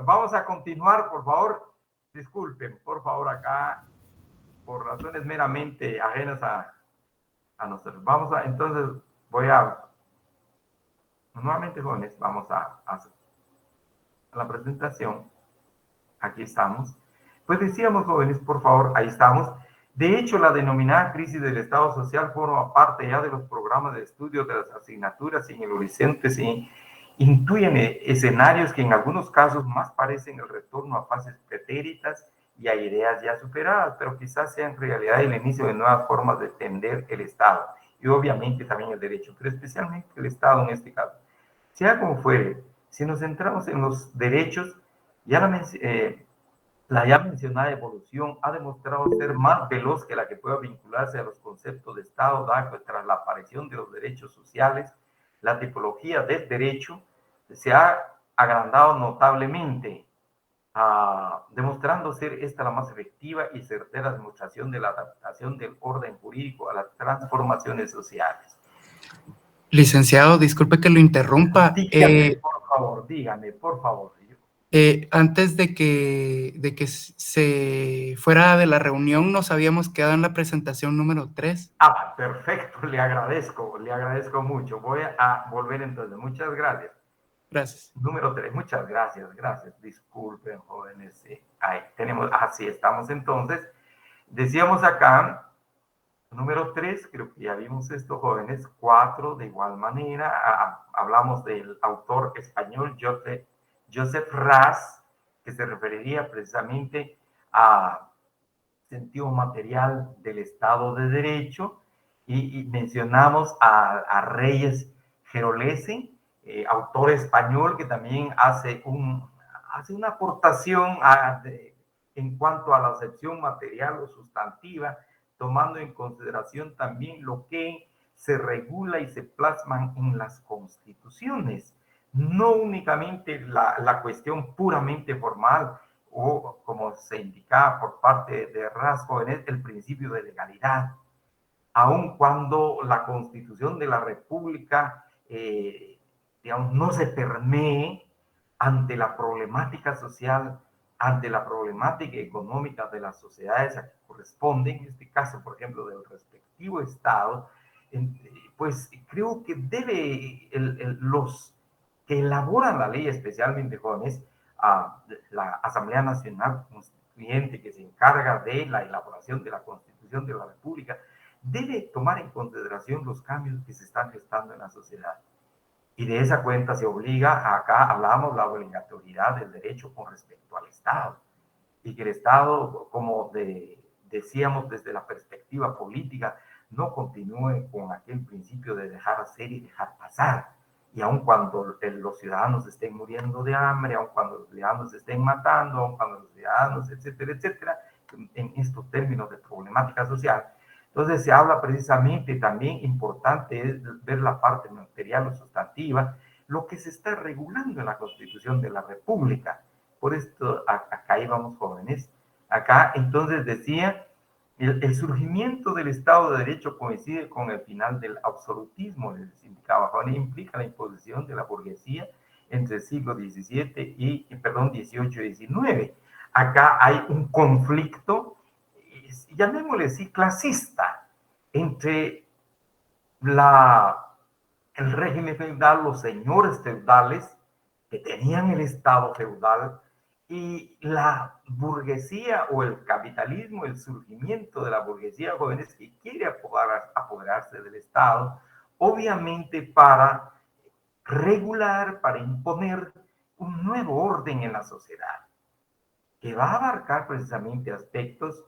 Vamos a continuar, por favor. Disculpen, por favor, acá, por razones meramente ajenas a nosotros. Entonces, nuevamente, jóvenes, vamos a la presentación. Aquí estamos. Pues decíamos, jóvenes, por favor, ahí estamos. De hecho, la denominada crisis del Estado social forma parte ya de los programas de estudio de las asignaturas y en el horizonte se intuyen escenarios que en algunos casos más parecen el retorno a fases pretéritas y a ideas ya superadas, pero quizás sean en realidad el inicio de nuevas formas de entender el Estado y obviamente también el derecho, pero especialmente el Estado en este caso. Sea como fuere, si nos centramos en los derechos, la ya mencionada evolución ha demostrado ser más veloz que la que pueda vincularse a los conceptos de Estado, dado que tras la aparición de los derechos sociales, la tipología del derecho se ha agrandado notablemente, demostrando ser esta la más efectiva y certera demostración de la adaptación del orden jurídico a las transformaciones sociales. Licenciado, disculpe que lo interrumpa. Dígame, por favor. Antes de que se fuera de la reunión, nos habíamos quedado en la presentación número 3. Perfecto, le agradezco mucho. Voy a volver entonces. Muchas gracias. Gracias. Número 3, muchas gracias. Disculpen, jóvenes. Ahí tenemos, así estamos entonces. Decíamos acá, número 3, creo que ya vimos esto, jóvenes. 4, de igual manera, hablamos del autor español Joseph Ras, que se referiría precisamente a sentido material del Estado de Derecho, y mencionamos a Reyes Gerolese, autor español que también hace una aportación en cuanto a la acepción material o sustantiva, tomando en consideración también lo que se regula y se plasman en las constituciones, no únicamente la cuestión puramente formal, o como se indicaba por parte de Ras Jóvenes, el principio de legalidad, aun cuando la Constitución de la República, digamos, no se permee ante la problemática social, ante la problemática económica de las sociedades a que corresponden, en este caso, por ejemplo, del respectivo Estado, pues creo que los que elaboran la ley, especialmente jóvenes, la Asamblea Nacional Constituyente, que se encarga de la elaboración de la Constitución de la República, debe tomar en consideración los cambios que se están gestando en la sociedad. Y de esa cuenta se obliga, acá hablamos la obligatoriedad del derecho con respecto al Estado. Y que el Estado, como decíamos desde la perspectiva política, no continúe con aquel principio de dejar hacer y dejar pasar. Y aun cuando los ciudadanos estén muriendo de hambre, aun cuando los ciudadanos se estén matando, aun cuando los ciudadanos, etcétera, etcétera, en estos términos de problemática social. Entonces se habla precisamente, también importante es ver la parte material o sustantiva, lo que se está regulando en la Constitución de la República. Por esto, acá íbamos, jóvenes. Acá entonces decía, el surgimiento del Estado de Derecho coincide con el final del absolutismo, les indicaba, implica la imposición de la burguesía entre el siglo XVII XVIII y XIX. Acá hay un conflicto, llamémosle así, clasista, entre el régimen feudal, los señores feudales que tenían el Estado feudal, y la burguesía o el capitalismo, el surgimiento de la burguesía, jóvenes, que quiere apoderarse del Estado, obviamente para regular, para imponer un nuevo orden en la sociedad, que va a abarcar precisamente aspectos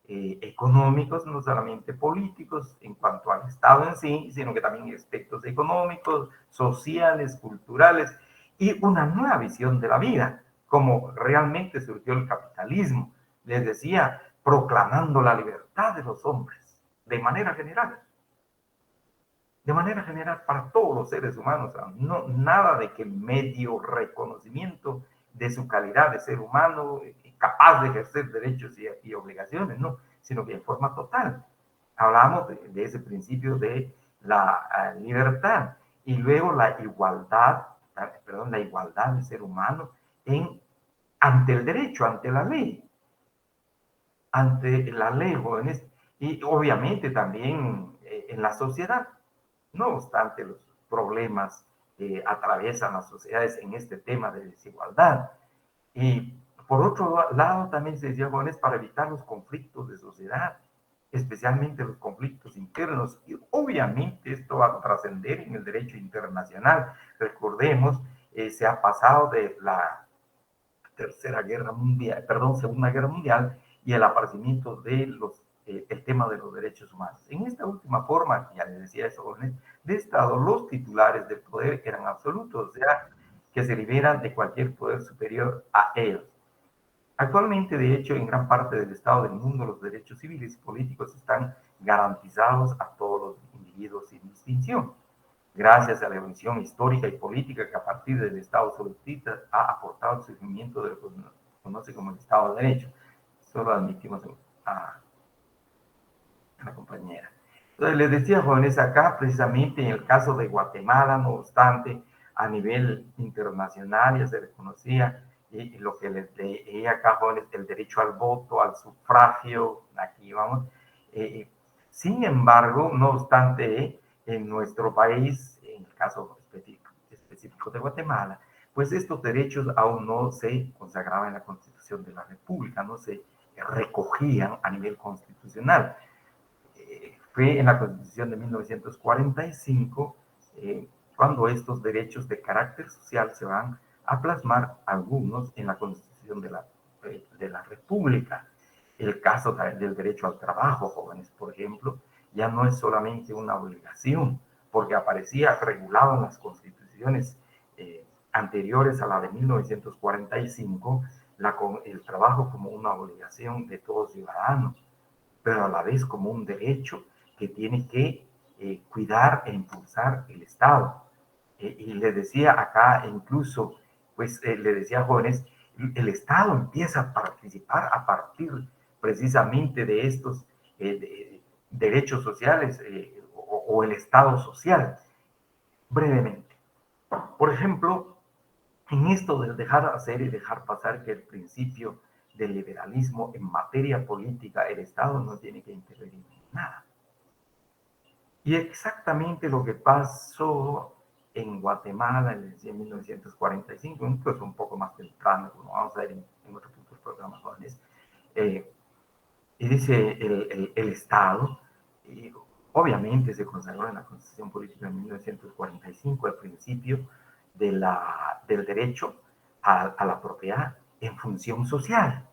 económicos, no solamente políticos en cuanto al Estado en sí, sino que también aspectos económicos, sociales, culturales, y una nueva visión de la vida, como realmente surgió el capitalismo, les decía, proclamando la libertad de los hombres, de manera general para todos los seres humanos, no, nada de que medio reconocimiento de su calidad de ser humano, capaz de ejercer derechos y obligaciones, no, sino que en forma total. Hablamos de ese principio de la libertad. y luego la igualdad del ser humano ante el derecho, ante la ley, jóvenes, y obviamente también en la sociedad. No obstante los problemas que atraviesan las sociedades en este tema de desigualdad. Y por otro lado, también se decía, jóvenes, para evitar los conflictos de sociedad, especialmente los conflictos internos. Y obviamente esto va a trascender en el derecho internacional. Recordemos, se ha pasado de la Tercera Guerra Mundial, perdón, Segunda Guerra Mundial y el aparecimiento de el tema de los derechos humanos. En esta última forma, ya les decía eso, de Estado, los titulares del poder eran absolutos, o sea, que se liberan de cualquier poder superior a ellos. Actualmente, de hecho, en gran parte del Estado del mundo, los derechos civiles y políticos están garantizados a todos los individuos sin distinción, gracias a la evolución histórica y política que a partir del Estado soberanista ha aportado el surgimiento de lo que se conoce como el Estado de Derecho. Solo admitimos a la compañera. Entonces, les decía, jóvenes, acá precisamente en el caso de Guatemala, no obstante, a nivel internacional ya se reconocía y lo que les leía acá, jóvenes, el derecho al voto, al sufragio, aquí vamos. Sin embargo, no obstante, en nuestro país, en el caso específico de Guatemala, pues estos derechos aún no se consagraban en la Constitución de la República, no se recogían a nivel constitucional. Fue en la Constitución de 1945 cuando estos derechos de carácter social se van a plasmar algunos en la Constitución de la República. El caso del derecho al trabajo, jóvenes, por ejemplo, ya no es solamente una obligación, porque aparecía regulado en las constituciones anteriores a la de 1945, el trabajo como una obligación de todos ciudadanos, pero a la vez como un derecho que tiene que cuidar e impulsar el Estado. Y les decía acá, incluso, pues le decía a jóvenes, el Estado empieza a participar a partir precisamente de estos derechos sociales o el Estado social. Brevemente, por ejemplo, en esto del dejar hacer y dejar pasar, que el principio del liberalismo en materia política, el Estado no tiene que intervenir en nada. Y exactamente lo que pasó en Guatemala en 1945, incluso un poco más temprano, como vamos a ver en otros programas jóvenes, y dice el Estado, y obviamente se consagró en la Constitución Política de 1945 el principio del derecho a la propiedad en función social.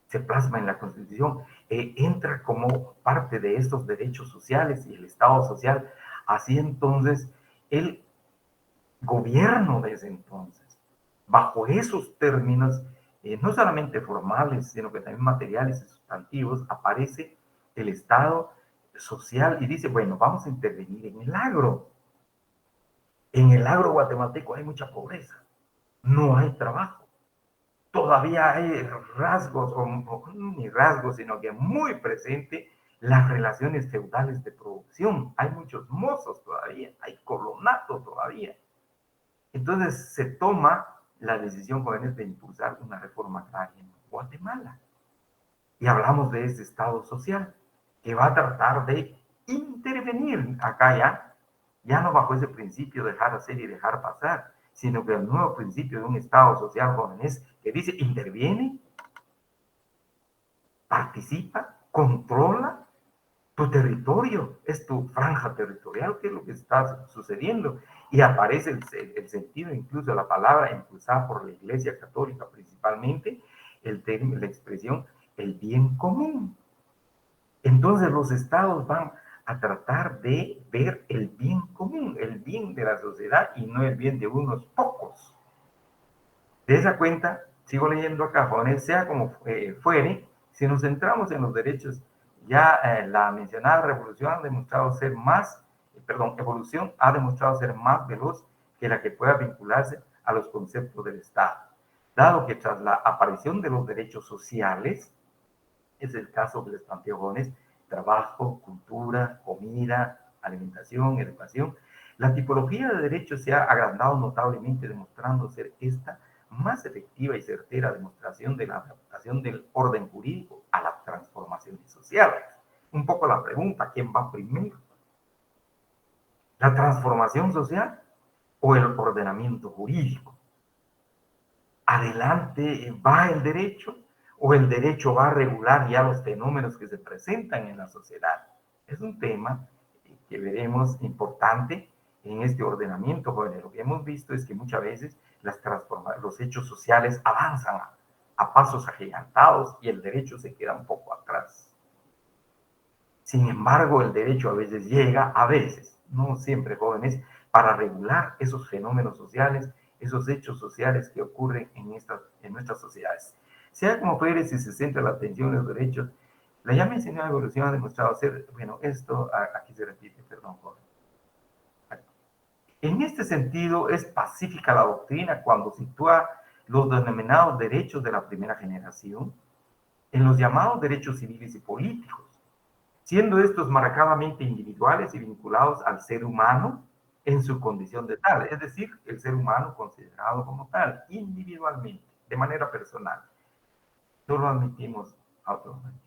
Se plasma en la Constitución, entra como parte de estos derechos sociales y el Estado social. Así entonces, el gobierno desde entonces, bajo esos términos, no solamente formales, sino que también materiales y sustantivos, aparece el Estado social y dice, bueno, vamos a intervenir en el agro. En el agro guatemalteco hay mucha pobreza, no hay trabajo. Todavía hay rasgos, o ni rasgos, sino que muy presente las relaciones feudales de producción. Hay muchos mozos todavía, hay colonato todavía. Entonces se toma la decisión, jóvenes, de impulsar una reforma agraria en Guatemala. Y hablamos de ese Estado social que va a tratar de intervenir acá ya no bajo ese principio de dejar hacer y dejar pasar, sino que el nuevo principio de un Estado social, jóvenes, que dice interviene, participa, controla tu territorio, es tu franja territorial, que es lo que está sucediendo. Y aparece el sentido, incluso la palabra impulsada por la Iglesia Católica principalmente, la expresión, el bien común. Entonces los estados van a tratar de ver el bien común, el bien de la sociedad y no el bien de unos pocos. De esa cuenta, sigo leyendo acá, jóvenes, sea como fuere, si nos centramos en los derechos, ya la mencionada revolución ha demostrado ser evolución ha demostrado ser más veloz que la que pueda vincularse a los conceptos del Estado, dado que tras la aparición de los derechos sociales, es el caso que les planteo, jóvenes, trabajo, cultura, comida, alimentación, educación, La tipología de derecho se ha agrandado notablemente, demostrando ser esta más efectiva y certera demostración de la adaptación del orden jurídico a las transformaciones sociales. Un poco la pregunta, ¿quién va primero? ¿La transformación social o el ordenamiento jurídico? ¿Adelante va el derecho o el derecho va a regular ya los fenómenos que se presentan en la sociedad? Es un tema que veremos importante en este ordenamiento, jóvenes. Lo que hemos visto es que muchas veces los hechos sociales avanzan a pasos agigantados y el derecho se queda un poco atrás. Sin embargo, el derecho a veces llega, a veces, no siempre, jóvenes, para regular esos fenómenos sociales, esos hechos sociales que ocurren en nuestras sociedades. Sea como fuere, si se centra la atención en los derechos, la ya mencionada evolución ha demostrado ser, bueno, esto aquí se repite, perdón, joven. En este sentido, es pacífica la doctrina cuando sitúa los denominados derechos de la primera generación en los llamados derechos civiles y políticos, siendo estos marcadamente individuales y vinculados al ser humano en su condición de tal, es decir, el ser humano considerado como tal, individualmente, de manera personal. No lo admitimos automáticamente.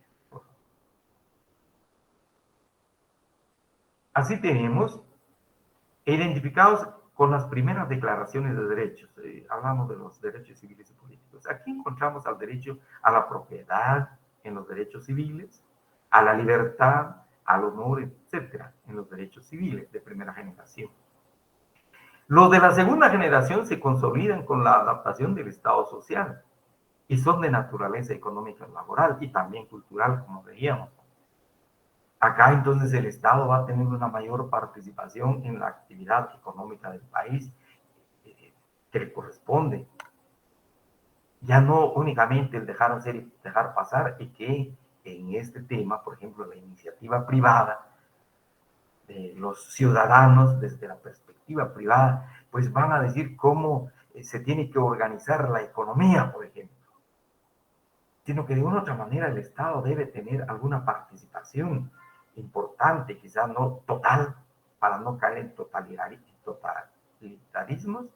Así tenemos identificados con las primeras declaraciones de derechos. Hablamos de los derechos civiles y políticos. Aquí encontramos al derecho a la propiedad en los derechos civiles, a la libertad, al honor, etcétera, en los derechos civiles de primera generación. Los de la segunda generación se consolidan con la adaptación del Estado social y son de naturaleza económica, laboral y también cultural, como veíamos. Acá entonces el Estado va a tener una mayor participación en la actividad económica del país que le corresponde. Ya no únicamente el dejar hacer y dejar pasar, y que en este tema, por ejemplo, la iniciativa privada, de los ciudadanos desde la perspectiva privada, pues van a decir cómo se tiene que organizar la economía, por ejemplo. Sino que de una u otra manera el Estado debe tener alguna participación importante, quizás no total, para no caer en totalitarismos,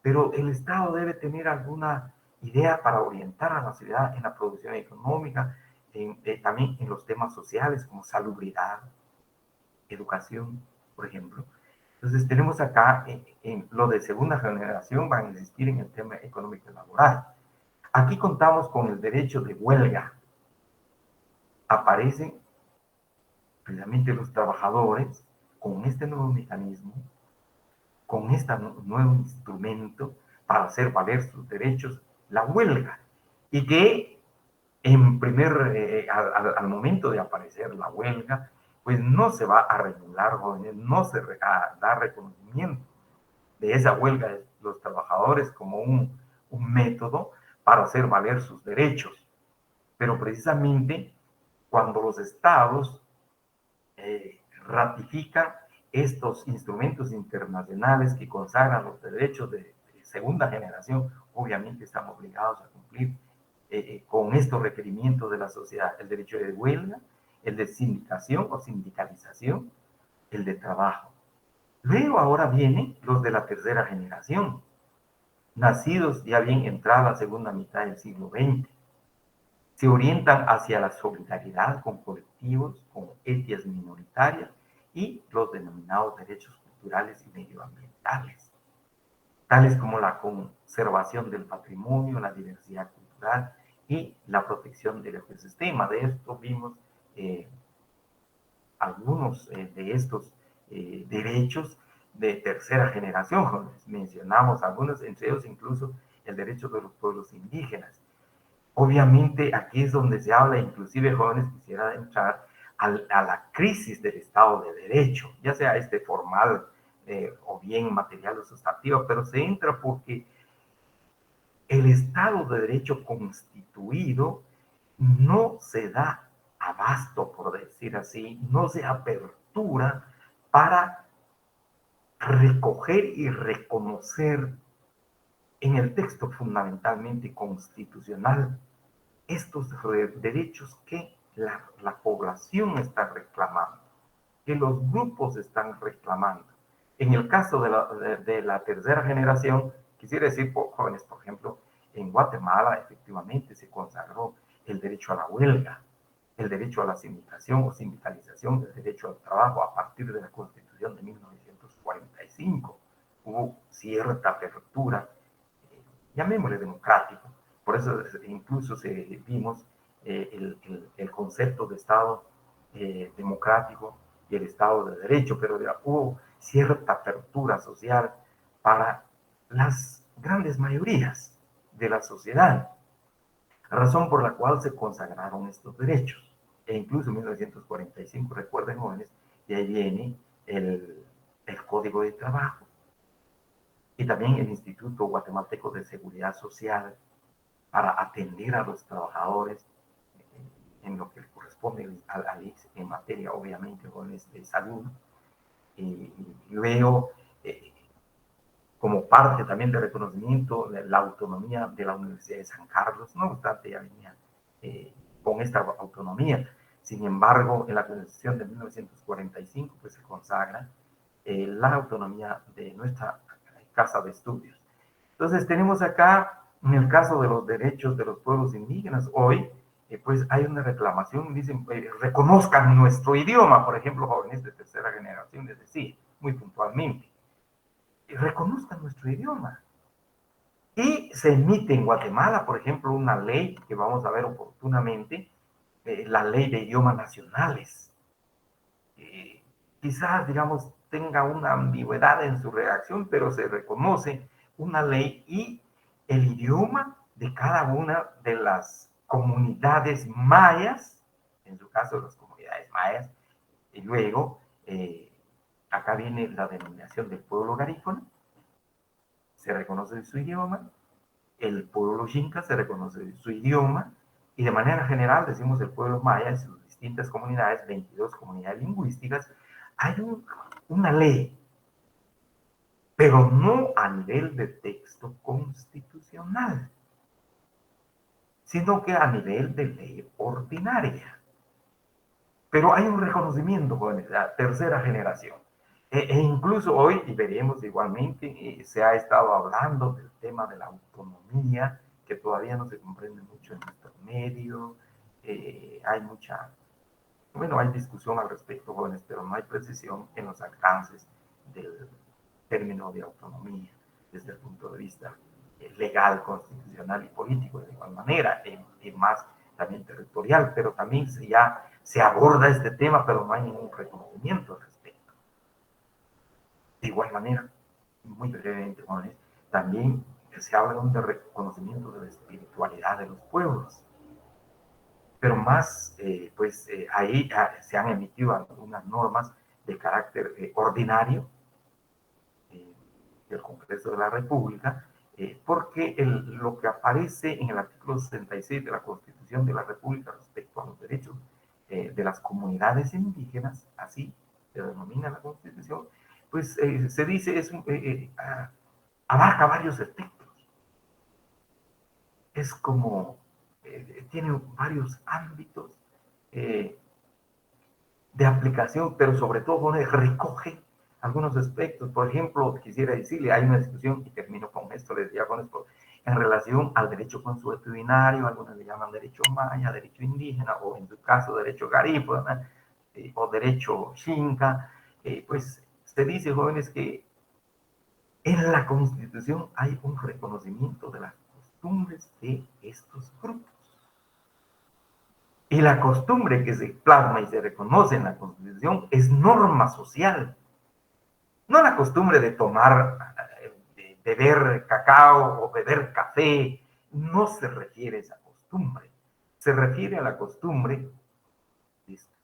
pero el Estado debe tener alguna idea para orientar a la sociedad en la producción económica, también en los temas sociales como salubridad, educación, por ejemplo. Entonces tenemos acá, en lo de segunda generación, van a insistir en el tema económico y laboral. Aquí contamos con el derecho de huelga. Aparecen precisamente los trabajadores con este nuevo mecanismo, con este nuevo instrumento para hacer valer sus derechos, la huelga. Y que al momento de aparecer la huelga, pues no se va a regular, jóvenes, no se va a dar reconocimiento de esa huelga de los trabajadores como un método para hacer valer sus derechos. Pero precisamente cuando los estados ratifican estos instrumentos internacionales que consagran los derechos de segunda generación, obviamente están obligados a cumplir con estos requerimientos de la sociedad: el derecho de huelga, el de sindicación o sindicalización, el de trabajo. Luego ahora vienen los de la tercera generación, nacidos ya bien entrada la segunda mitad del siglo XX. Se orientan hacia la solidaridad con colectivos, con etnias minoritarias y los denominados derechos culturales y medioambientales, tales como la conservación del patrimonio, la diversidad cultural y la protección del ecosistema. De esto vimos algunos de estos derechos de tercera generación. Mencionamos algunos, entre ellos incluso el derecho de los pueblos indígenas. Obviamente aquí es donde se habla, inclusive, jóvenes, quisiera entrar a la crisis del Estado de Derecho, ya sea este formal o bien material o sustantivo, pero se entra porque el Estado de Derecho constituido no se da abasto, por decir así, no se apertura para recoger y reconocer en el texto fundamentalmente constitucional estos derechos que la población está reclamando, que los grupos están reclamando, En el caso de la tercera generación, quisiera decir, jóvenes, por ejemplo, en Guatemala efectivamente se consagró el derecho a la huelga, el derecho a la sindicación o sindicalización, el derecho al trabajo a partir de la Constitución de 1945. Hubo cierta apertura, llamémosle democrático. Por eso incluso vimos el concepto de Estado democrático y el Estado de Derecho, pero hubo cierta apertura social para las grandes mayorías de la sociedad, razón por la cual se consagraron estos derechos. E incluso en 1945, recuerden jóvenes, de ahí viene el Código de Trabajo y también el Instituto Guatemalteco de Seguridad Social para atender a los trabajadores en lo que corresponde al ICS en materia, obviamente, jóvenes, de salud. Y luego, como parte también del reconocimiento de la autonomía de la Universidad de San Carlos, no obstante, ya venía con esta autonomía. Sin embargo, en la Constitución de 1945, pues se consagra la autonomía de nuestra casa de estudios. Entonces, tenemos acá, en el caso de los derechos de los pueblos indígenas, hoy, pues hay una reclamación, dicen, reconozcan nuestro idioma, por ejemplo, jóvenes de tercera generación, les decía, muy puntualmente, reconozcan nuestro idioma. Y se emite en Guatemala, por ejemplo, una ley que vamos a ver oportunamente, la ley de idiomas nacionales. Quizás, digamos, tenga una ambigüedad en su redacción, pero se reconoce una ley y el idioma de cada una de las comunidades mayas, en su caso las comunidades mayas, y luego acá viene la denominación del pueblo garífuna, se reconoce su idioma, el pueblo xinca se reconoce su idioma, y de manera general decimos el pueblo maya en sus distintas comunidades, 22 comunidades lingüísticas, hay una ley, pero no a nivel de texto constitucional, sino que a nivel de ley ordinaria. Pero hay un reconocimiento, jóvenes, de la tercera generación. Incluso hoy, y veremos igualmente, se ha estado hablando del tema de la autonomía, que todavía no se comprende mucho en nuestros medios. Hay mucha, bueno, hay discusión al respecto, jóvenes, pero no hay precisión en los alcances del término de autonomía desde el punto de vista legal, constitucional y político, de igual manera, y más también territorial, pero también ya se aborda este tema, pero no hay ningún reconocimiento al respecto. De igual manera, muy brevemente, jóvenes, también se habla de reconocimiento de la espiritualidad de los pueblos, pero más, ahí se han emitido algunas normas de carácter ordinario del Congreso de la República, porque lo que aparece en el artículo 66 de la Constitución de la República respecto a los derechos de las comunidades indígenas, así se denomina la Constitución, pues se dice, abarca varios aspectos. Es como, tiene varios ámbitos de aplicación, pero sobre todo recoge algunos aspectos. Por ejemplo, quisiera decirle, hay una discusión, y termino con esto, les decía con esto, en relación al derecho consuetudinario, algunos le llaman derecho maya, derecho indígena, o en su caso derecho garífuna, o derecho xinca, pues se dice, jóvenes, que en la Constitución hay un reconocimiento de las costumbres de estos grupos. Y la costumbre que se plasma y se reconoce en la Constitución es norma social. No la costumbre de tomar, de beber cacao o beber café, no se refiere a esa costumbre. Se refiere a la costumbre,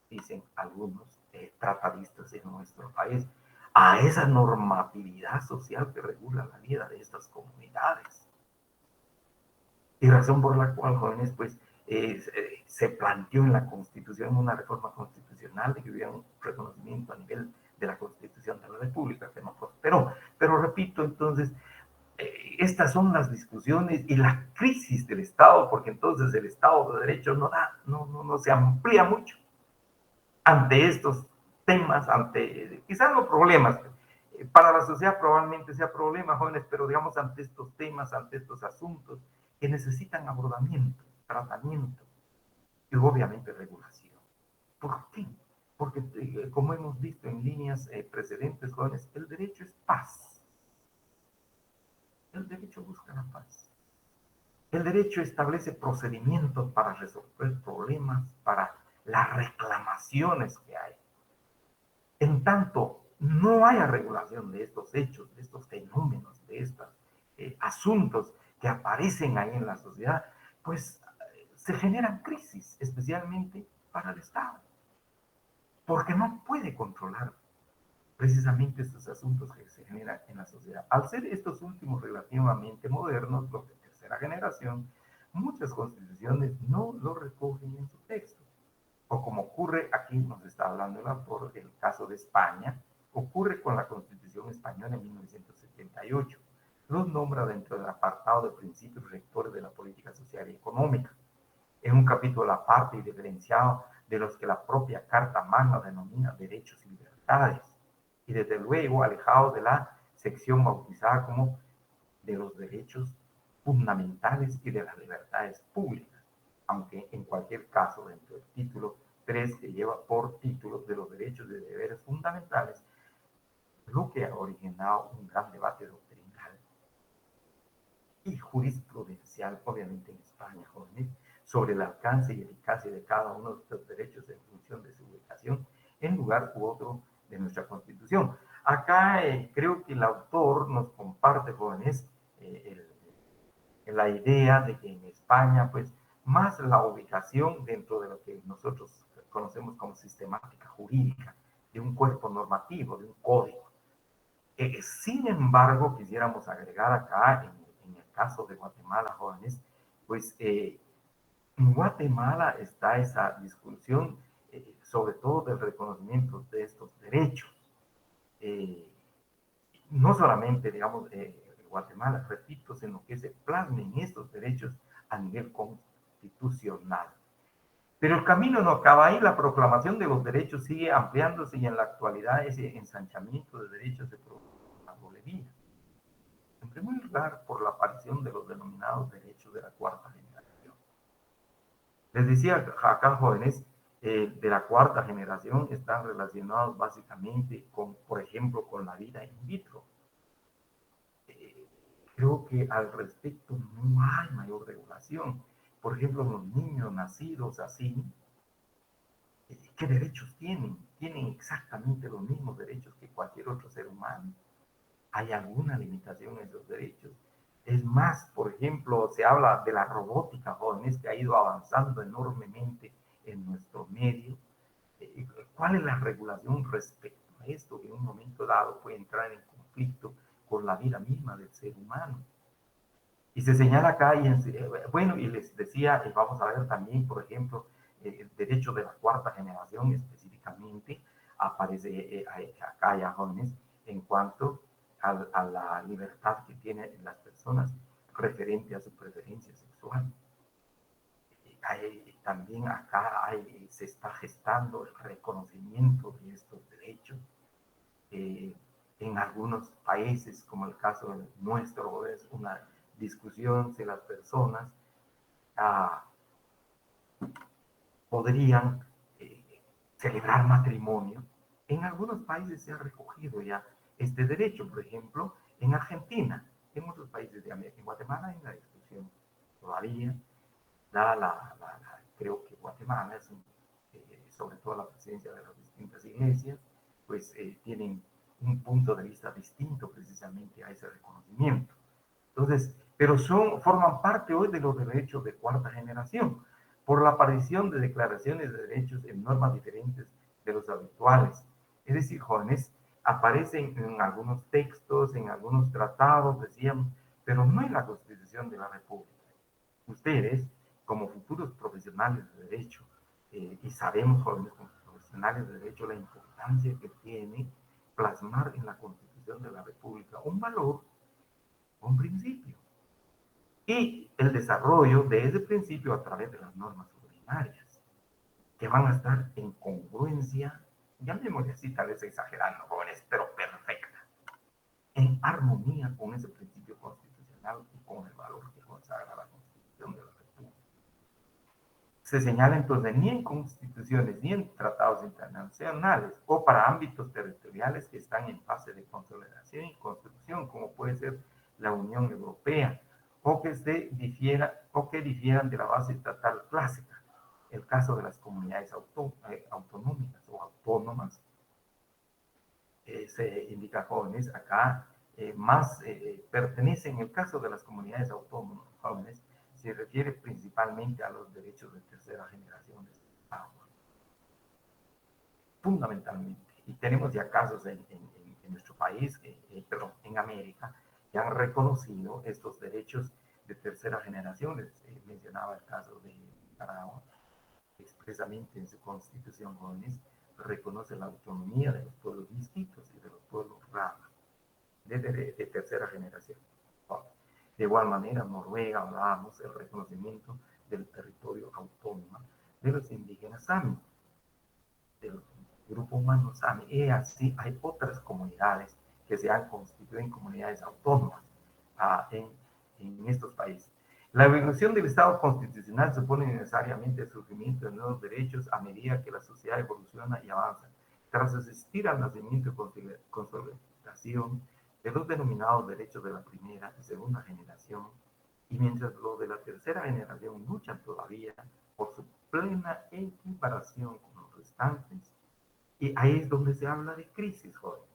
dicen algunos tratadistas en nuestro país, a esa normatividad social que regula la vida de estas comunidades. Y razón por la cual, jóvenes, pues se planteó en la Constitución una reforma constitucional de que hubiera un reconocimiento a nivel de la Constitución de la República, que no prosperó. Pero repito, entonces, estas son las discusiones y la crisis del Estado, porque entonces el Estado de Derecho no se amplía mucho ante estos temas, ante quizás no problemas, Para la sociedad probablemente sea problema, jóvenes, pero digamos ante estos temas, ante estos asuntos que necesitan abordamiento, tratamiento y obviamente regulación. ¿Por qué? Porque, como hemos visto en líneas precedentes, jóvenes, el derecho es paz. El derecho busca la paz. El derecho establece procedimientos para resolver problemas, para las reclamaciones que hay. En tanto no haya regulación de estos hechos, de estos fenómenos, de estos asuntos que aparecen ahí en la sociedad, pues se generan crisis, especialmente para el Estado, porque no puede controlar precisamente estos asuntos que se generan en la sociedad. Al ser estos últimos relativamente modernos, los de tercera generación, muchas constituciones no lo recogen en su texto. O como ocurre aquí, nos está hablando el autor, el caso de España, ocurre con la Constitución española en 1978. Los nombra dentro del apartado de principios rectores de la política social y económica. Es un capítulo aparte y diferenciado de los que la propia Carta Magna denomina derechos y libertades, y desde luego alejado de la sección bautizada como de los derechos fundamentales y de las libertades públicas, aunque en cualquier caso dentro del título 3 que lleva por título de los derechos y deberes fundamentales, lo que ha originado un gran debate doctrinal y jurisprudencial, obviamente en España, jóvenes, sobre el alcance y eficacia de cada uno de estos derechos en función de su ubicación en lugar u otro de nuestra Constitución. Acá creo que el autor nos comparte, jóvenes, la idea de que en España, pues, más la ubicación dentro de lo que nosotros conocemos como sistemática jurídica, de un cuerpo normativo, de un código. Sin embargo, quisiéramos agregar acá, en el caso de Guatemala, jóvenes, pues en Guatemala está esa discusión, sobre todo del reconocimiento de estos derechos. Eh, no solamente, digamos, Guatemala, repito, sino que se plasmen estos derechos a nivel constitucional. Pero el camino no acaba ahí, la proclamación de los derechos sigue ampliándose y en la actualidad ese ensanchamiento de derechos se produce a doble vía. En primer lugar, por la aparición de los denominados derechos de la cuarta generación. Les decía acá, jóvenes, de la cuarta generación están relacionados básicamente con, por ejemplo, con la vida in vitro. Creo que al respecto no hay mayor regulación. Por ejemplo, los niños nacidos así, ¿qué derechos tienen? Tienen exactamente los mismos derechos que cualquier otro ser humano. ¿Hay alguna limitación en esos derechos? Es más, por ejemplo, se habla de la robótica, jóvenes, que ha ido avanzando enormemente en nuestro medio. ¿Cuál es la regulación respecto a esto que en un momento dado puede entrar en conflicto con la vida misma del ser humano? Y se señala acá, y bueno, y les decía, vamos a ver también, por ejemplo, el derecho de la cuarta generación específicamente, aparece acá ya, jóvenes, en cuanto a la libertad que tienen las personas referente a su preferencia sexual. También acá se está gestando el reconocimiento de estos derechos. En algunos países, como el caso de nuestro, es una discusión si las personas ah, podrían celebrar matrimonio. En algunos países se ha recogido ya este derecho, por ejemplo, en Argentina, en otros países de América, en Guatemala hay una discusión todavía, creo que Guatemala es sobre todo la presencia de las distintas iglesias, pues tienen un punto de vista distinto precisamente a ese reconocimiento. Entonces, pero forman parte hoy de los derechos de cuarta generación, por la aparición de declaraciones de derechos en normas diferentes de los habituales. Es decir, jóvenes, aparecen en algunos textos, en algunos tratados, decíamos, pero no en la Constitución de la República. Ustedes, como futuros profesionales de derecho, y sabemos, jóvenes, como profesionales de derecho, la importancia que tiene plasmar en la Constitución de la República un valor, un principio, y el desarrollo de ese principio a través de las normas ordinarias, que van a estar en congruencia, llamémosle así, tal vez exagerando, jóvenes, pero perfecta. en armonía con ese principio constitucional y con el valor que consagra la Constitución de la República. Se señala entonces ni en constituciones ni en tratados internacionales o para ámbitos territoriales que están en fase de consolidación y construcción, como puede ser la Unión Europea, o que difieran de la base estatal clásica. El caso de las comunidades autonómicas o autónomas, se indica jóvenes acá, más pertenece en el caso de las comunidades autónomas jóvenes, se refiere principalmente a los derechos de tercera generación de Estado, fundamentalmente. Y tenemos ya casos en nuestro país, perdón, en América, que han reconocido estos derechos de tercera generación. Les mencionaba el caso de Nicaragua, expresamente en su constitución jóvenes reconoce la autonomía de los pueblos distintos y de los pueblos raros de tercera generación. De igual manera, en Noruega hablábamos del reconocimiento del territorio autónomo de los indígenas Sami, del grupo humano Sami. Y así hay otras comunidades que se han constituido en comunidades autónomas en estos países. La evolución del Estado constitucional supone necesariamente el surgimiento de nuevos derechos a medida que la sociedad evoluciona y avanza. Tras asistir al nacimiento y consolidación de los denominados derechos de la primera y segunda generación, y mientras los de la tercera generación luchan todavía por su plena equiparación con los restantes, y ahí es donde se habla de crisis, jóvenes.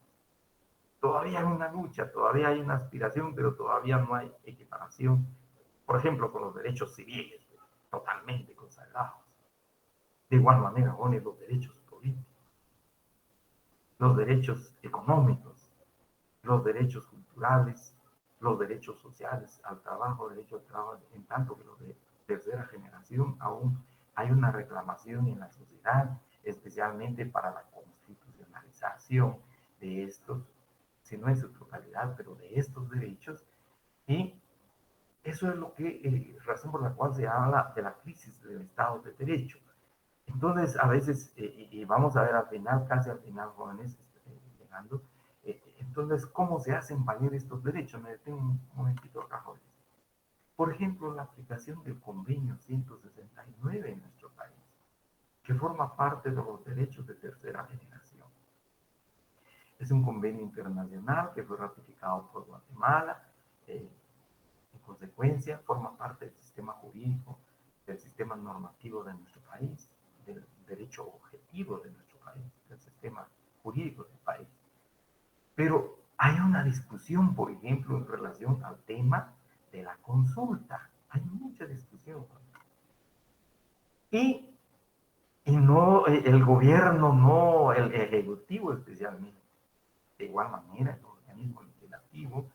Todavía hay una lucha, todavía hay una aspiración, pero todavía no hay equiparación, por ejemplo, con los derechos civiles, totalmente consagrados. De igual manera, jóvenes, los derechos políticos, los derechos económicos, los derechos culturales, los derechos sociales, al trabajo, derecho al trabajo, en tanto que los de tercera generación aún hay una reclamación en la sociedad, especialmente para la constitucionalización de estos, si no en su totalidad, pero de estos derechos, y eso es lo que, razón por la cual se habla de la crisis del Estado de Derecho. Entonces, a veces, y vamos a ver al final, casi al final, jóvenes, llegando, entonces, ¿cómo se hacen valer estos derechos? Me detengo un momentito acá, jóvenes. Por ejemplo, la aplicación del convenio 169 en nuestro país, que forma parte de los derechos de tercera generación. Es un convenio internacional que fue ratificado por Guatemala, en consecuencia, forma parte del sistema jurídico, del sistema normativo de nuestro país, del derecho objetivo de nuestro país, del sistema jurídico del país. Pero hay una discusión, por ejemplo, en relación al tema de la consulta. Hay mucha discusión. Y no, el gobierno, no, el ejecutivo especialmente, de igual manera, el organismo legislativo,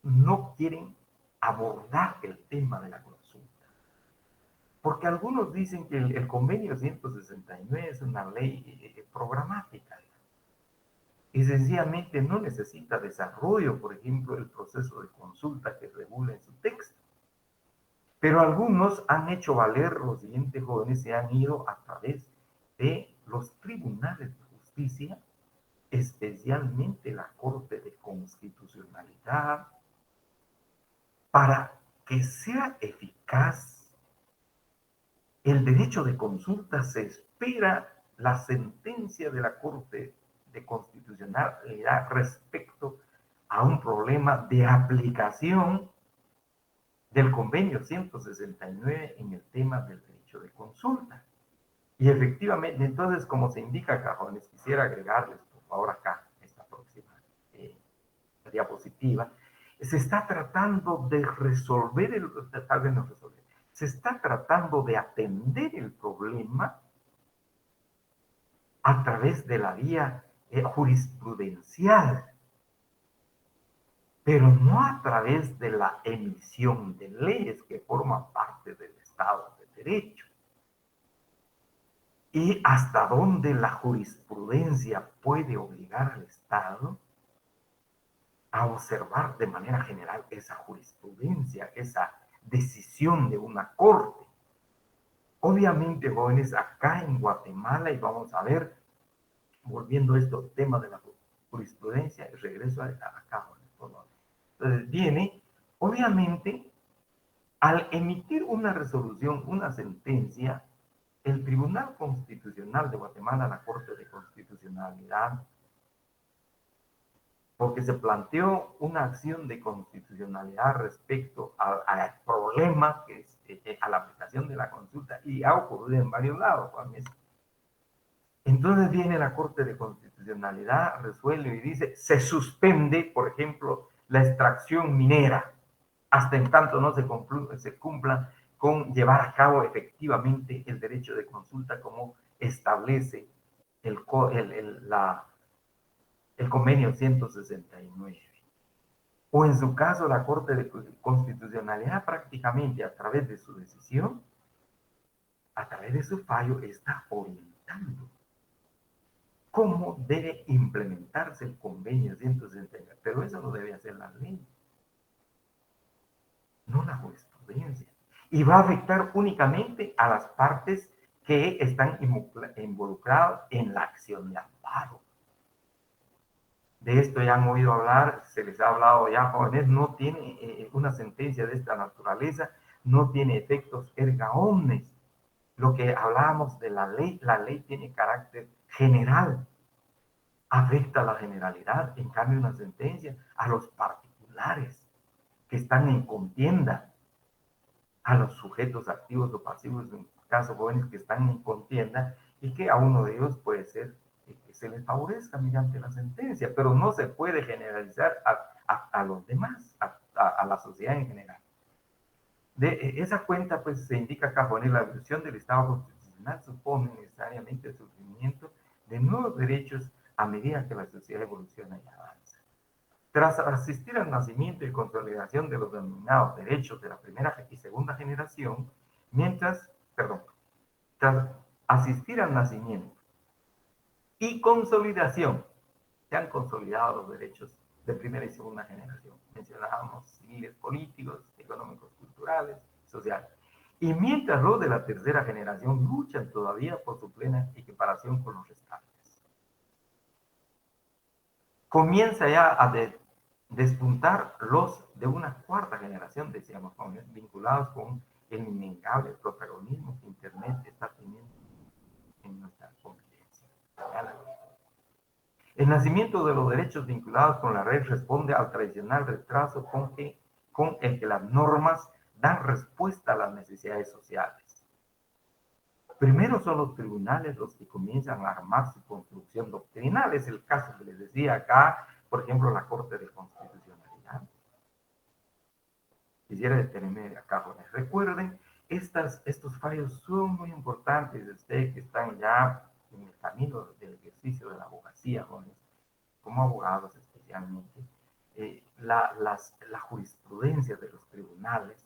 no quieren abordar el tema de la consulta. Porque algunos dicen que el convenio 169 es una ley programática y sencillamente no necesita desarrollo, por ejemplo, el proceso de consulta que regula en su texto. Pero algunos han hecho valer, los siguientes jóvenes se han ido a través de los tribunales de justicia, especialmente la Corte de Constitucionalidad, para que sea eficaz el derecho de consulta. Se espera la sentencia de la Corte de Constitucionalidad respecto a un problema de aplicación del convenio 169 en el tema del derecho de consulta. Y efectivamente, entonces, como se indica acá, jóvenes, quisiera agregarles, por favor, acá, esta próxima diapositiva, se está tratando de resolver, tal vez no resolver, se está tratando de atender el problema a través de la vía jurisprudencial, pero no a través de la emisión de leyes que forman parte del Estado de Derecho. Y hasta dónde la jurisprudencia puede obligar al Estado a observar de manera general esa jurisprudencia, esa decisión de una corte. Obviamente, jóvenes, acá en Guatemala, y vamos a ver, volviendo a este tema de la jurisprudencia y regreso a cabo. Entonces viene, obviamente, al emitir una resolución, una sentencia, el Tribunal Constitucional de Guatemala, la Corte de Constitucionalidad, porque se planteó una acción de constitucionalidad respecto al problema que es a la aplicación de la consulta, y ha ocurrido en varios lados, Juan. Entonces viene la Corte de Constitucionalidad, resuelve y dice, se suspende, por ejemplo, la extracción minera, hasta en tanto no se cumpla con llevar a cabo efectivamente el derecho de consulta como establece el convenio 169. O en su caso, la Corte de Constitucionalidad prácticamente a través de su decisión, a través de su fallo, está orientando cómo debe implementarse el convenio 169. Pero eso lo debe hacer la ley, no la jurisprudencia. Y va a afectar únicamente a las partes que están involucradas en la acción de amparo. De esto ya han oído hablar, se les ha hablado ya, jóvenes, no tiene una sentencia de esta naturaleza, no tiene efectos erga omnes. Lo que hablábamos de la ley tiene carácter general, afecta a la generalidad, en cambio una sentencia a los particulares que están en contienda, a los sujetos activos o pasivos, en caso jóvenes que están en contienda, y que a uno de ellos puede ser que se les favorezca mediante la sentencia, pero no se puede generalizar a los demás, a la sociedad en general. De esa cuenta, pues se indica acá, jóvenes, la evolución del Estado constitucional supone necesariamente el surgimiento de nuevos derechos a medida que la sociedad evoluciona y avanza. Tras asistir al nacimiento y consolidación de los denominados derechos de la primera y segunda generación, tras asistir al nacimiento y consolidación, se han consolidado los derechos de primera y segunda generación. Mencionábamos civiles, políticos, económicos, culturales, sociales. Y mientras los de la tercera generación luchan todavía por su plena equiparación con los restantes. Comienza ya a despuntar los de una cuarta generación, decíamos, vinculados con el innegable protagonismo que Internet está teniendo en nuestra convivencia. El nacimiento de los derechos vinculados con la red responde al tradicional retraso con el que las normas dan respuesta a las necesidades sociales. Primero son los tribunales los que comienzan a armar su construcción doctrinal. Es el caso que les decía acá, por ejemplo, la Corte de Constitucionalidad. Quisiera detenerme acá, jóvenes. Recuerden, estos fallos son muy importantes. Ustedes que están ya en el camino del ejercicio de la abogacía, jóvenes, como abogados especialmente, la jurisprudencia de los tribunales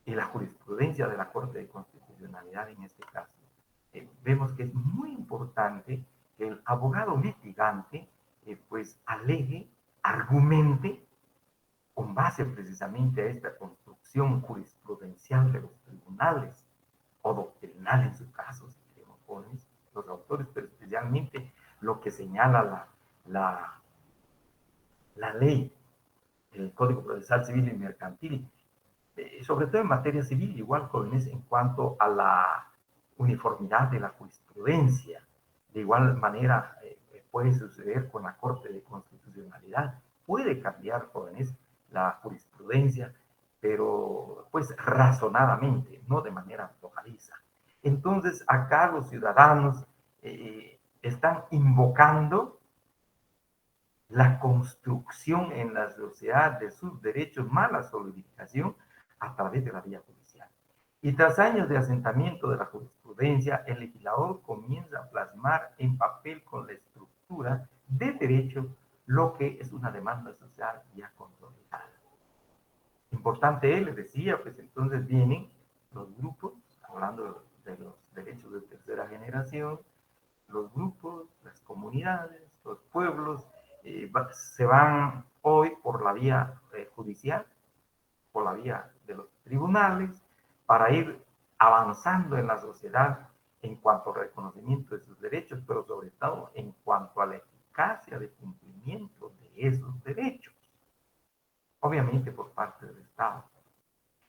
y la jurisprudencia de la Corte de Constitucionalidad en este caso, vemos que es muy importante que el abogado litigante pues alegue, argumente con base precisamente a esta construcción jurisprudencial de los tribunales o doctrinal en su caso, si queremos poner los autores, pero especialmente lo que señala la ley, el Código Procesal Civil y Mercantil, sobre todo en materia civil, igual, jóvenes, en cuanto a la uniformidad de la jurisprudencia. De igual manera, puede suceder con la Corte de Constitucionalidad. Puede cambiar, jóvenes, la jurisprudencia, pero pues razonadamente, no de manera antojadiza. Entonces, acá los ciudadanos están invocando la construcción en la sociedad de sus derechos, más la solidificación a través de la vía judicial. Y tras años de asentamiento de la jurisprudencia, el legislador comienza a plasmar en papel con la estructura de derecho lo que es una demanda social ya consolidada. Importante, les decía, pues entonces vienen los grupos, hablando de los derechos de tercera generación, los grupos, las comunidades, los pueblos, se van hoy por la vía judicial, por la vía de los tribunales, para ir avanzando en la sociedad en cuanto al reconocimiento de sus derechos, pero sobre todo en cuanto a la eficacia de cumplimiento de esos derechos, obviamente por parte del Estado.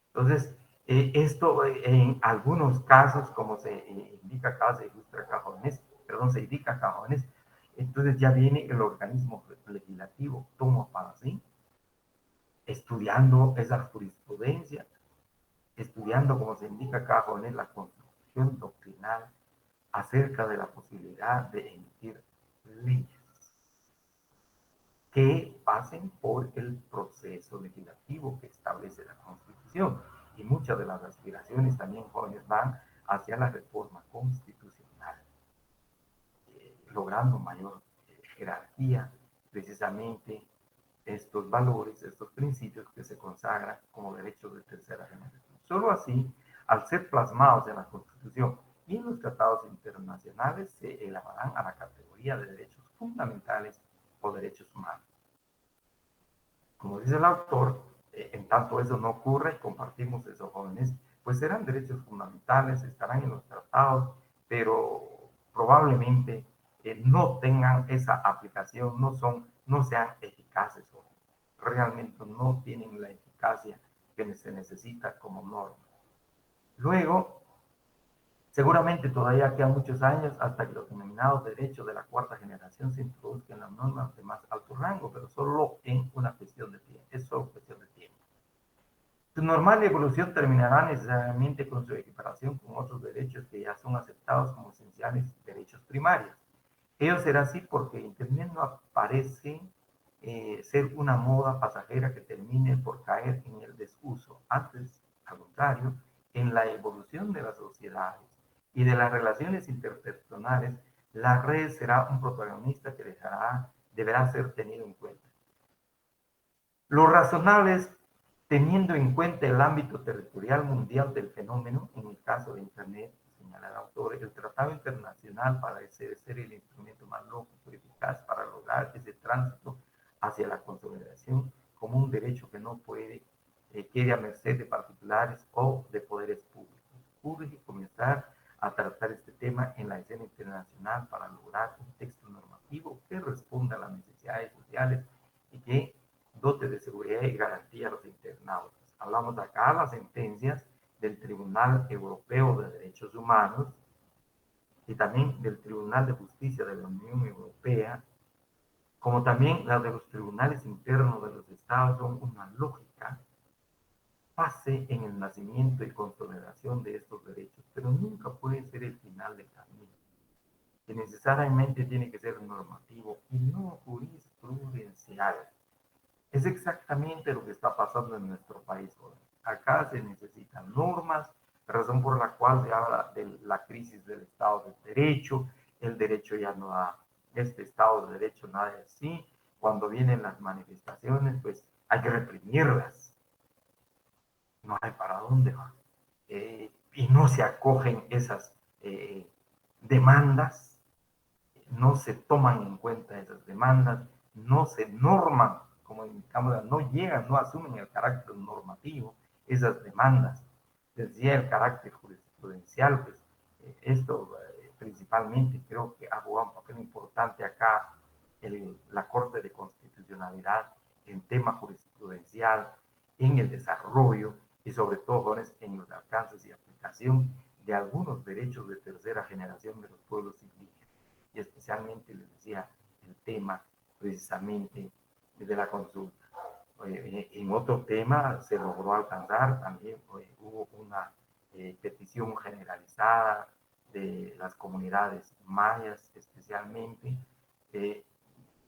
Entonces, esto en algunos casos, como se indica acá, se ilustra acá jóvenes, perdón, se indica acá jóvenes, entonces ya viene el organismo legislativo, toma para sí, estudiando esa jurisprudencia, estudiando, como se indica acá, jóvenes, la construcción doctrinal acerca de la posibilidad de emitir leyes que pasen por el proceso legislativo que establece la Constitución. Y muchas de las aspiraciones también jóvenes van hacia la reforma constitucional, logrando mayor jerarquía, precisamente estos valores, estos principios que se consagran como derechos de tercera generación. Solo así, al ser plasmados en la Constitución y en los tratados internacionales, se elevarán a la categoría de derechos fundamentales o derechos humanos. Como dice el autor, en tanto eso no ocurre, compartimos esos jóvenes, pues serán derechos fundamentales, estarán en los tratados, pero probablemente no tengan esa aplicación, no sean eficaces o realmente no tienen la eficacia que se necesita como norma. Luego, seguramente todavía quedan muchos años hasta que los denominados derechos de la cuarta generación se introduzcan en las normas de más alto rango, pero solo en una cuestión de tiempo. Es solo cuestión de tiempo. Su normal evolución terminará necesariamente con su equiparación con otros derechos que ya son aceptados como esenciales derechos primarios. Ello será así porque Internet no parece ser una moda pasajera que termine por caer en el desuso. Antes, al contrario, en la evolución de las sociedades y de las relaciones interpersonales, la red será un protagonista que deberá ser tenido en cuenta. Lo razonable es, teniendo en cuenta el ámbito territorial mundial del fenómeno, en el caso de Internet, señala el autor, el Tratado Internacional parece ser el instrumento más lógico y eficaz para lograr ese tránsito hacia la consolidación como un derecho que no quede a merced de particulares o de poderes públicos. Urge comenzar a tratar este tema en la escena internacional para lograr un texto normativo que responda a las necesidades sociales y que dote de seguridad y garantía a los internautas. Hablamos acá de las sentencias del Tribunal Europeo de Derechos Humanos y también del Tribunal de Justicia de la Unión Europea, como también las de los tribunales internos de los estados, son una lógica base en el nacimiento y consolidación de estos derechos, pero nunca puede ser el final del camino, que necesariamente tiene que ser normativo y no jurisprudencial. Es exactamente lo que está pasando en nuestro país hoy. Acá se necesitan normas, razón por la cual se habla de la crisis del Estado de Derecho, el derecho ya no da, este Estado de Derecho nada de así, cuando vienen las manifestaciones, pues hay que reprimirlas, no hay para dónde va. Y no se acogen esas demandas, no se toman en cuenta esas demandas, no se norman, como indicamos, no llegan, no asumen el carácter normativo, esas demandas. Decía el carácter jurisprudencial, pues esto principalmente creo que ha jugado un papel importante acá la Corte de Constitucionalidad en tema jurisprudencial, en el desarrollo y sobre todo en los alcances y aplicación de algunos derechos de tercera generación de los pueblos indígenas. Y especialmente les decía el tema precisamente de la consulta. En otro tema se logró alcanzar, también hubo una petición generalizada de las comunidades mayas, especialmente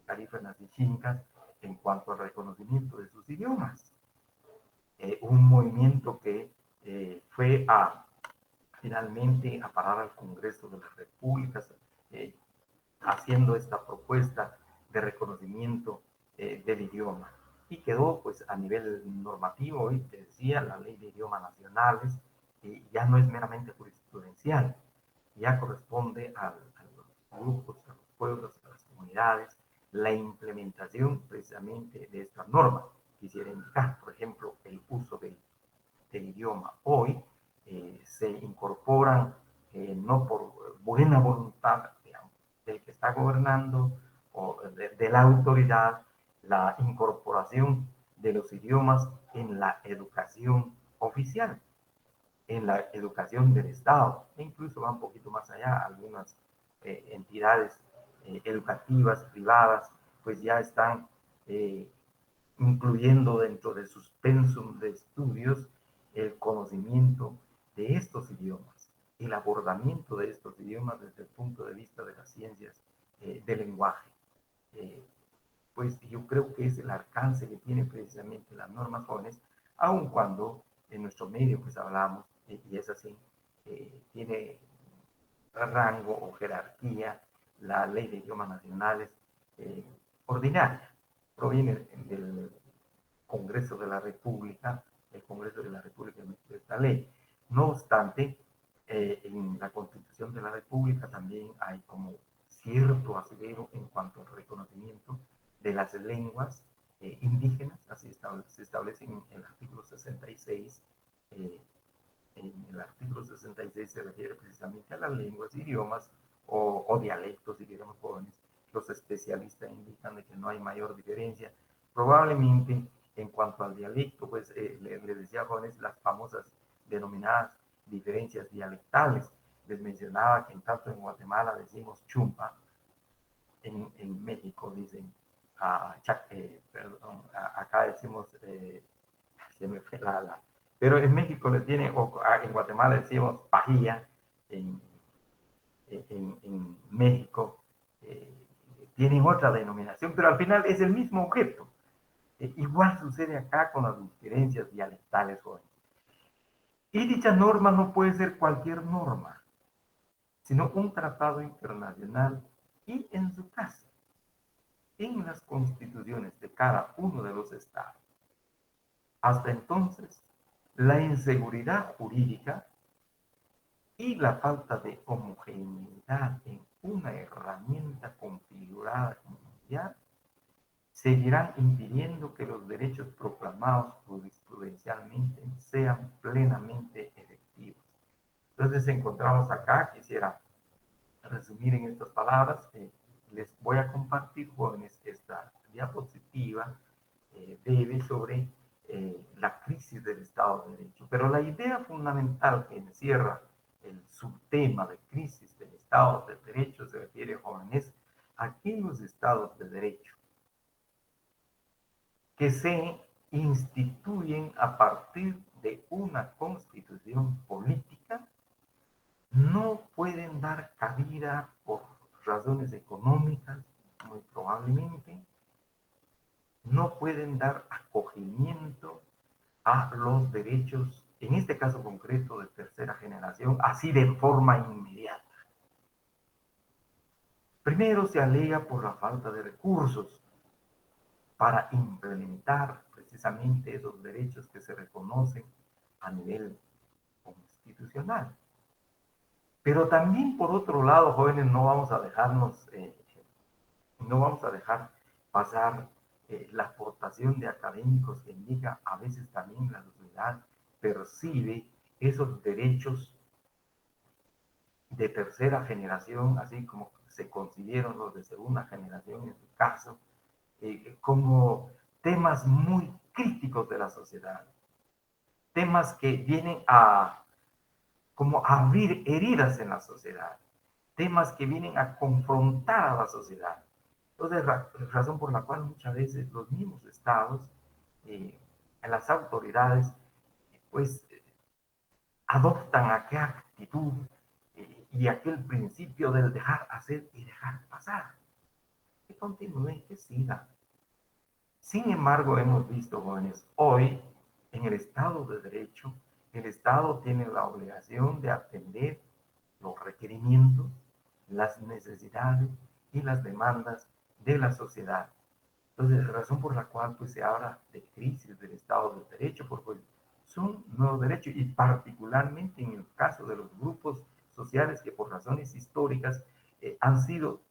tarífanas y chincas, en cuanto al reconocimiento de sus idiomas. Un movimiento que fue finalmente a parar al Congreso de las Repúblicas, haciendo esta propuesta de reconocimiento del idioma. Y quedó pues a nivel normativo, y te decía, la ley de idiomas nacionales ya no es meramente jurisprudencial, ya corresponde a los grupos, a los pueblos, a las comunidades, la implementación precisamente de esta norma. Quisiera indicar, por ejemplo, el uso del idioma. Hoy se incorporan, no por buena voluntad, digamos, del que está gobernando o la autoridad, la incorporación de los idiomas en la educación oficial, en la educación del Estado, e incluso va un poquito más allá, algunas entidades educativas privadas, pues ya están incluyendo dentro de sus pensum de estudios el conocimiento de estos idiomas, el abordamiento de estos idiomas desde el punto de vista de las ciencias del lenguaje. Pues yo creo que es el alcance que tiene precisamente las normas jóvenes, aun cuando en nuestro medio pues hablamos, y es así, tiene rango o jerarquía la ley de idiomas nacionales ordinaria, proviene del Congreso de la República, el Congreso de la República emitió esta ley. No obstante, en la Constitución de la República también hay como cierto asidero en cuanto al reconocimiento de las lenguas indígenas, así se establece en el artículo 66. En el artículo 66 se refiere precisamente a las lenguas, idiomas o dialectos, si queremos jóvenes. Los especialistas indican de que no hay mayor diferencia. Probablemente en cuanto al dialecto, pues les decía jóvenes las famosas denominadas diferencias dialectales. Les mencionaba que en tanto en Guatemala decimos chumpa, en México dicen perdón, acá decimos se me fue pero en México le tiene, o en Guatemala decimos pajilla, en México tienen otra denominación, pero al final es el mismo objeto. Igual sucede acá con las diferencias dialectales jóvenes. Y dicha norma no puede ser cualquier norma, sino un tratado internacional y en su caso, en las constituciones de cada uno de los estados. Hasta entonces, la inseguridad jurídica y la falta de homogeneidad en una herramienta configurada mundial seguirán impidiendo que los derechos proclamados jurisprudencialmente sean plenamente efectivos. Entonces encontramos acá, quisiera resumir en estas palabras, les voy a compartir, jóvenes, esta diapositiva breve sobre la crisis del Estado de Derecho. Pero la idea fundamental que encierra el subtema de crisis del Estado de Derecho se refiere, jóvenes, a aquellos estados de derecho que se instituyen a partir de una constitución política, no pueden dar cabida por razones económicas, muy probablemente, no pueden dar acogimiento a los derechos, en este caso concreto de tercera generación, así de forma inmediata. Primero se alega por la falta de recursos para implementar precisamente esos derechos que se reconocen a nivel constitucional. Pero también, por otro lado, jóvenes, no vamos a dejarnos, no vamos a dejar pasar la aportación de académicos que indica a veces también la sociedad percibe esos derechos de tercera generación, así como se consiguieron los de segunda generación en su caso, como temas muy críticos de la sociedad, temas que vienen a como abrir heridas en la sociedad, temas que vienen a confrontar a la sociedad. Entonces, razón por la cual muchas veces los mismos estados, las autoridades, pues adoptan aquella actitud y aquel principio del dejar hacer y dejar pasar. Que continúe, que siga. Sin embargo, hemos visto, jóvenes, hoy en el Estado de Derecho, el Estado tiene la obligación de atender los requerimientos, las necesidades y las demandas de la sociedad. Entonces, la razón por la cual pues, se habla de crisis del Estado de Derecho, porque son nuevos derechos y particularmente en el caso de los grupos sociales que por razones históricas han sido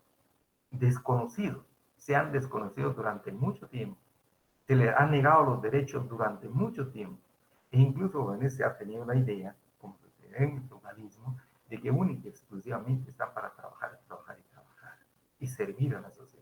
desconocidos, se han desconocido durante mucho tiempo, se les han negado los derechos durante mucho tiempo, e incluso en se ha tenido la idea, como se ve en el pluralismo, de que única y exclusivamente están para trabajar, trabajar y trabajar, y servir a la sociedad.